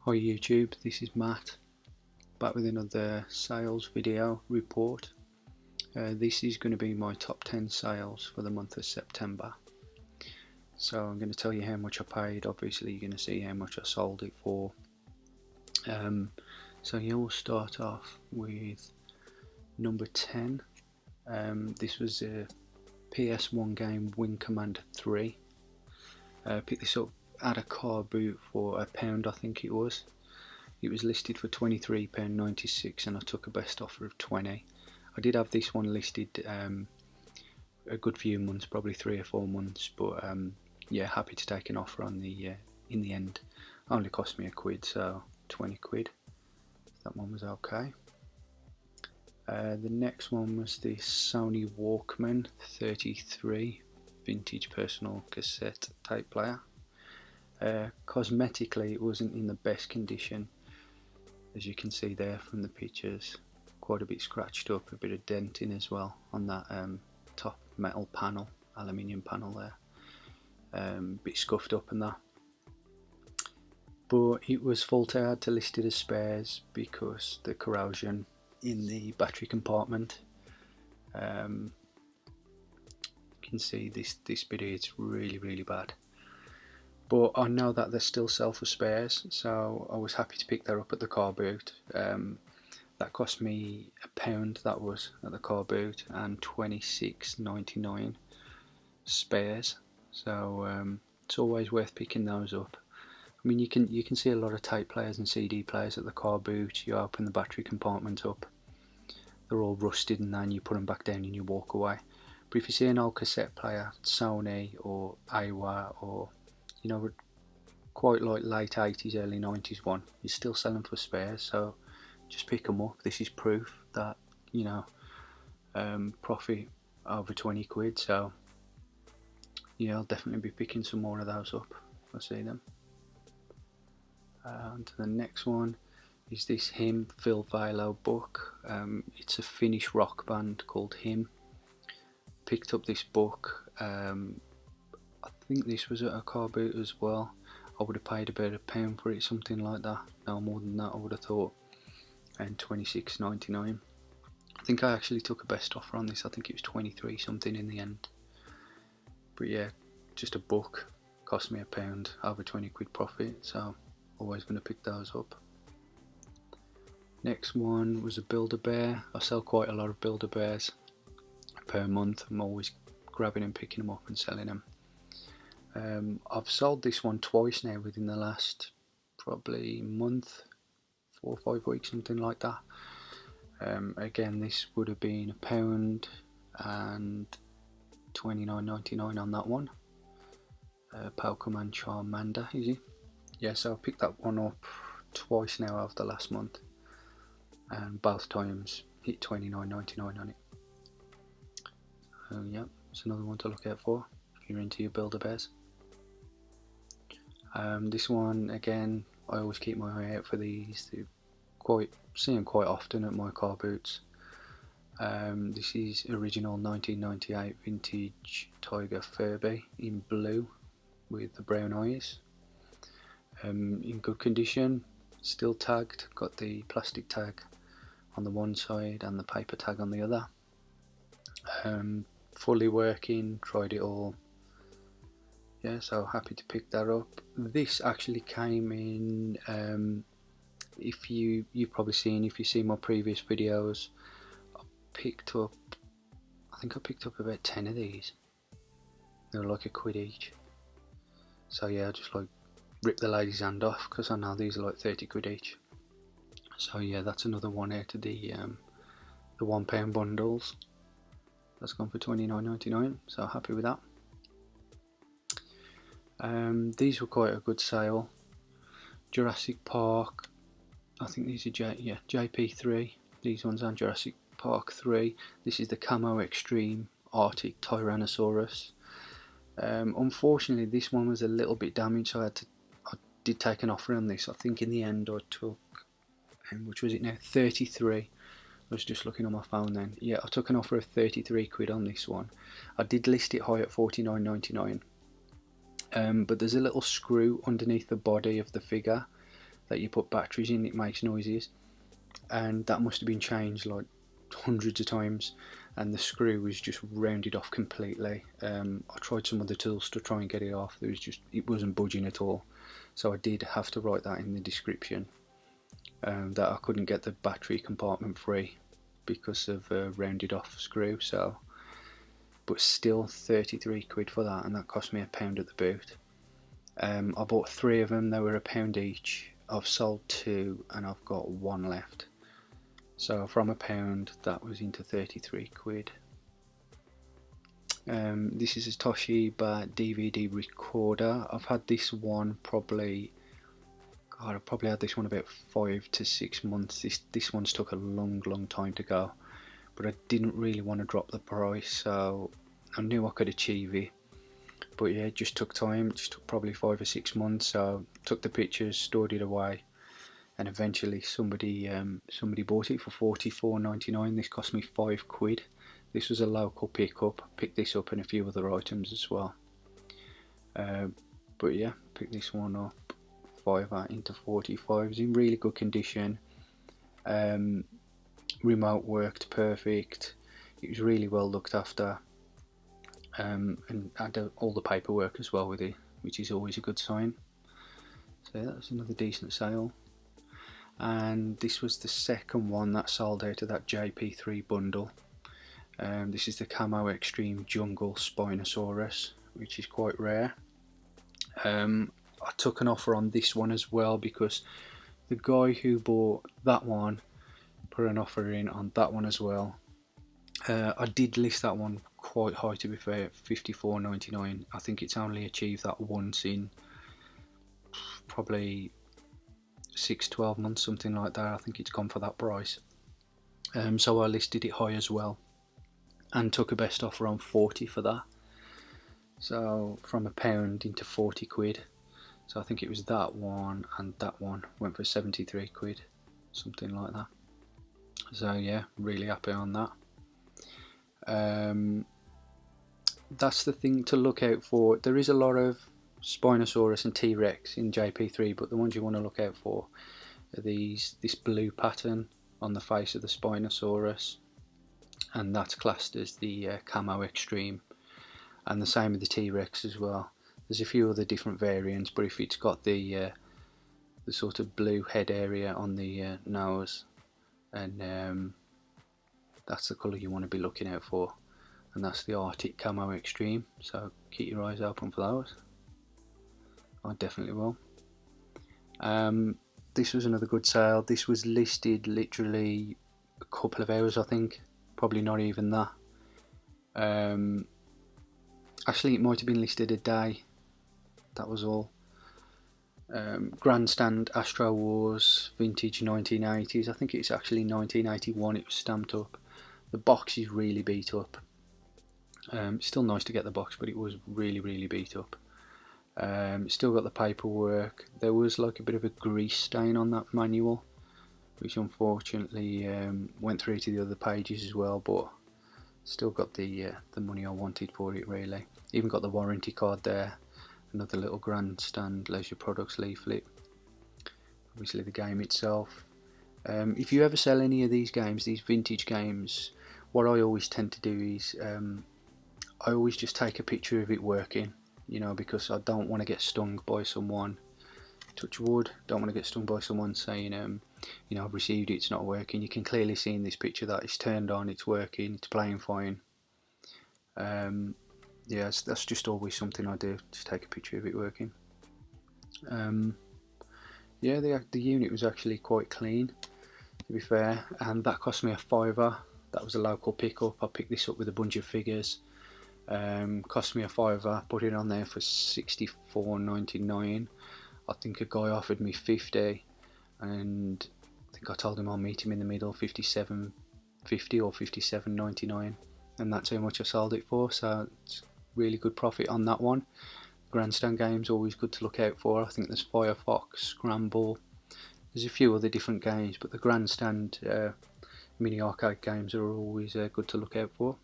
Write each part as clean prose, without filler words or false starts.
Hi YouTube, this is Matt, back with another sales video report. This is going to be my top 10 sales for the month of September. So I'm going to tell you how much I paid. Obviously you're going to see how much I sold it for. So we'll start off with number 10. This was a PS1 game, Wing Commander 3. Picked this up at a car boot for £1, I think it was. It was listed for £23.96 and I took a best offer of 20. I did have this one listed a good few months, probably 3 or 4 months, but yeah, happy to take an offer on the in the end. Only cost me £1, so 20 quid. That one was okay. The next one was the Sony Walkman 33 vintage personal cassette tape player. Cosmetically it wasn't in the best condition, as you can see there from the pictures. Quite a bit scratched up, a bit of denting as well on that top metal panel, aluminium panel there, bit scuffed up and that, but it was faulty. I had to list it as spares because the corrosion in the battery compartment. You can see this bit here, it's really bad. But I know that they still sell for spares, so I was happy to pick that up at the car boot. That cost me £1, that was at the car boot, and £26.99 spares. So it's always worth picking those up. I mean, you can see a lot of tape players and CD players at the car boot. You open the battery compartment up, they're all rusted, and then you put them back down and you walk away. But if you see an old cassette player, Sony or AWA, or you know, quite like late 80s, early 90s one, you're still selling for spares, so just pick them up. This is proof that, you know, profit over 20 quid, so yeah, I'll definitely be picking some more of those up if I see them. On to the next one is this Him Phil Valo book. It's a Finnish rock band called Him. Picked up this book. I think this was at a car boot as well. I would have paid about £1 for it, something like that. No more than that I would have thought. And £26.99. I think I actually took a best offer on this. I think it was 23 something in the end. But yeah, just a book, cost me £1, over 20 quid profit, so always going to pick those up. Next one was a Build-A-Bear. I sell quite a lot of Build-A-Bears per month. I'm always grabbing and picking them up and selling them. I've sold this one twice now within the last probably month, 4 or 5 weeks, something like that. Again, this would have been £1 and £29.99 on that one. Pokemon Charmander, is he? Yeah, so I picked that one up twice now over the last month, and both times hit £29.99 on it. So yeah, it's another one to look out for if you're into your Build-A-Bears. This one, again, I always keep my eye out for these. See them quite often at my car boots. This is original 1998 vintage Tiger Furby in blue with the brown eyes. In good condition, still tagged, got the plastic tag on the one side and the paper tag on the other. Fully working, tried it all. Yeah, so happy to pick that up. This actually came in, if you've probably seen, if you see my previous videos, I think I picked up about 10 of these. They were like £1 each. So yeah, I just like rip the lady's hand off because I know these are like 30 quid each. So yeah, that's another one out of the £1 bundles. That's gone for £29.99, so happy with that. These were quite a good sale. Jurassic Park, I think these are JP3. These ones are Jurassic Park 3. This is the Camo Extreme Arctic Tyrannosaurus. Unfortunately this one was a little bit damaged, so I did take an offer on this. I think in the end I took, which was it now, 33. I was just looking on my phone then. Yeah, I took an offer of 33 quid on this one. I did list it high at £49.99. But there's a little screw underneath the body of the figure that you put batteries in, it makes noises, and that must have been changed like hundreds of times, and the screw was just rounded off completely. I tried some other tools to try and get it off. It wasn't budging at all, so I did have to write that in the description, that I couldn't get the battery compartment free because of a rounded off screw. So, but still 33 quid for that, and that cost me £1 at the boot. I bought 3 of them, they were £1 each. I've sold 2 and I've got 1 left. So from £1 that was into 33 quid. This is a Toshiba DVD recorder. I've had this one probably, God, I've probably had this one about 5 to 6 months. This one's took a long time to go, but I didn't really want to drop the price, so I knew I could achieve it. But yeah, it just took time. It just took probably 5 or 6 months. So took the pictures, stored it away, and eventually somebody bought it for £44.99. This cost me 5 quid. This was a local pickup. Picked this up and a few other items as well. But yeah, picked this one up. 5 into 45. It's in really good condition. Remote worked perfect. It was really well looked after. And had all the paperwork as well with it, which is always a good sign. So that's another decent sale. And this was the second one that sold out of that JP3 bundle. This is the Camo Extreme Jungle Spinosaurus, which is quite rare. I took an offer on this one as well because the guy who bought that one put an offer in on that one as well. I did list that one quite high, to be fair, £54.99. I think it's only achieved that once in probably 6-12 months, something like that. I think it's gone for that price. So I listed it high as well and took a best offer on 40 for that. So from £1 into 40 quid. So I think it was that one and that one went for 73 quid, something like that. So yeah, really happy on that. That's the thing to look out for. There is a lot of Spinosaurus and T-Rex in JP3, but the ones you want to look out for are this blue pattern on the face of the Spinosaurus, and that's classed as the Camo Extreme, and the same with the T-Rex as well. There's a few other different variants, but if it's got the sort of blue head area on the nose, and that's the colour you want to be looking out for, and that's the Arctic Camo Extreme, so keep your eyes open for those. I definitely will. This was another good sale. This was listed literally a couple of hours, I think, probably not even that. Actually, it might have been listed a day, that was all. Grandstand Astro Wars vintage 1980s. I think it's actually 1981 it was stamped up. The box is really beat up. Still nice to get the box, but it was really beat up. Still got the paperwork. There was like a bit of a grease stain on that manual, which unfortunately went through to the other pages as well, but still got the money I wanted for it, really. Even got the warranty card there. Another little Grandstand Leisure Products leaflet. Obviously the game itself. If you ever sell any of these games, these vintage games, what I always tend to do is I always just take a picture of it working, you know, because I don't want to get stung by someone, touch wood, don't want to get stung by someone saying, you know, I've received it, it's not working. You can clearly see in this picture that it's turned on, it's working, it's playing fine. Yeah, that's just always something I do, just take a picture of it working. Yeah, the unit was actually quite clean, to be fair, and that cost me a £5. That was a local pickup. I picked this up with a bunch of figures. Cost me a £5. Put it on there for £64.99. I think a guy offered me 50, and I think I told him I'll meet him in the middle, 57.50 or 57.99, and that's how much I sold it for. So it's really good profit on that one. Grandstand games always good to look out for. I think there's Firefox, Scramble, there's a few other different games, but the Grandstand mini arcade games are always good to look out for.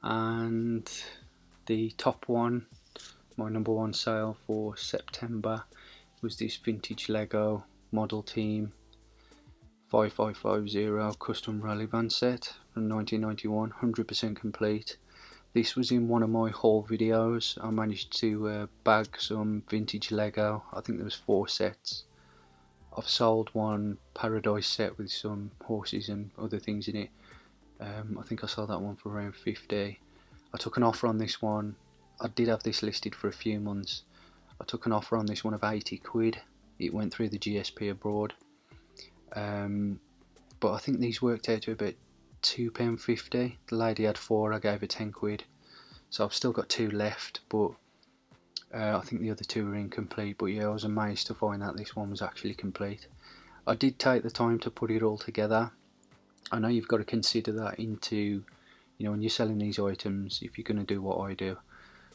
And the top one, my number one sale for September, was this vintage Lego model team 5550 custom rally van set from 1991, 100% complete. This was in one of my haul videos. I managed to bag some vintage Lego. I think there was 4 sets. I've sold one Paradise set with some horses and other things in it. I think I sold that one for around 50. I took an offer on this one. I did have this listed for a few months. I took an offer on this one of 80 quid. It went through the GSP abroad. But I think these worked out to about £2.50. The lady had 4, I gave her 10 quid. So I've still got 2 left, but I think the other 2 are incomplete. But yeah, I was amazed to find that this one was actually complete. I did take the time to put it all together. I know you've got to consider that into, when you're selling these items, if you're going to do what I do,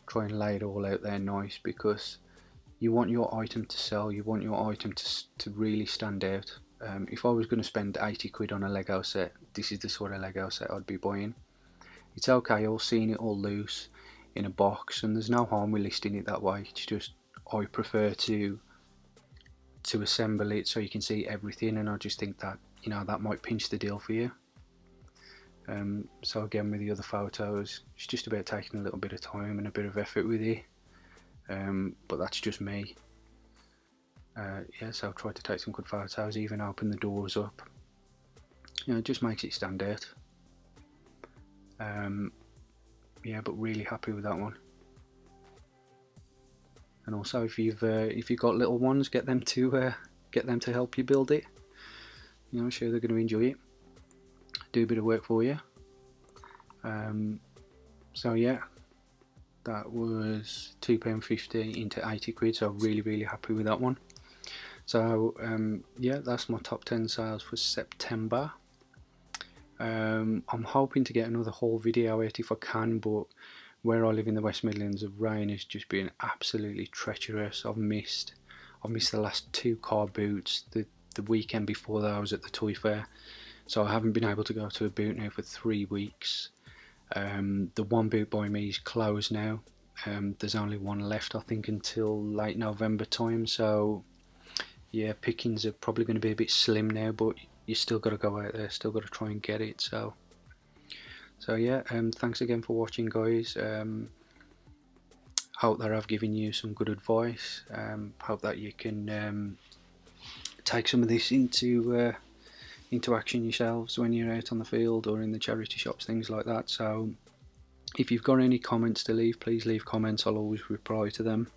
try and lay it all out there nice, because you want your item to sell, you want your item to really stand out. If I was going to spend 80 quid on a Lego set, this is the sort of Lego set I'd be buying. It's okay all seeing it all loose in a box, and there's no harm with listing it that way. It's just I prefer to assemble it so you can see everything, and I just think that that might pinch the deal for you. So again, with the other photos, it's just about taking a little bit of time and a bit of effort with it, but that's just me. Yeah, so I've tried to take some good photos, even open the doors up. It just makes it stand out. Yeah, but really happy with that one. And also, if you've got little ones, get them to help you build it. I'm sure they're going to enjoy it. Do a bit of work for you. So yeah, that was £2.50 into 80 quid. So really happy with that one. So yeah, that's my top 10 sales for September. I'm hoping to get another haul video out if I can, but where I live in the West Midlands, the rain has just been absolutely treacherous. I've missed the last 2 car boots. The weekend before that I was at the toy fair, so I haven't been able to go to a boot now for 3 weeks. The one boot by me is closed now. There's only one left, I think, until late November time, so yeah, pickings are probably going to be a bit slim now, but you still got to go out there, still got to try and get it. So yeah, thanks again for watching, guys. Hope that I've given you some good advice. Hope that you can take some of this into action yourselves when you're out on the field or in the charity shops, things like that. So if you've got any comments to leave, please leave comments. I'll always reply to them.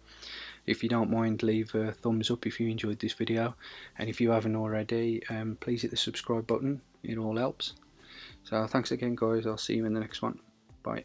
If you don't mind, leave a thumbs up if you enjoyed this video, and if you haven't already, please hit the subscribe button. It all helps. So thanks again, guys. I'll see you in the next one. Bye.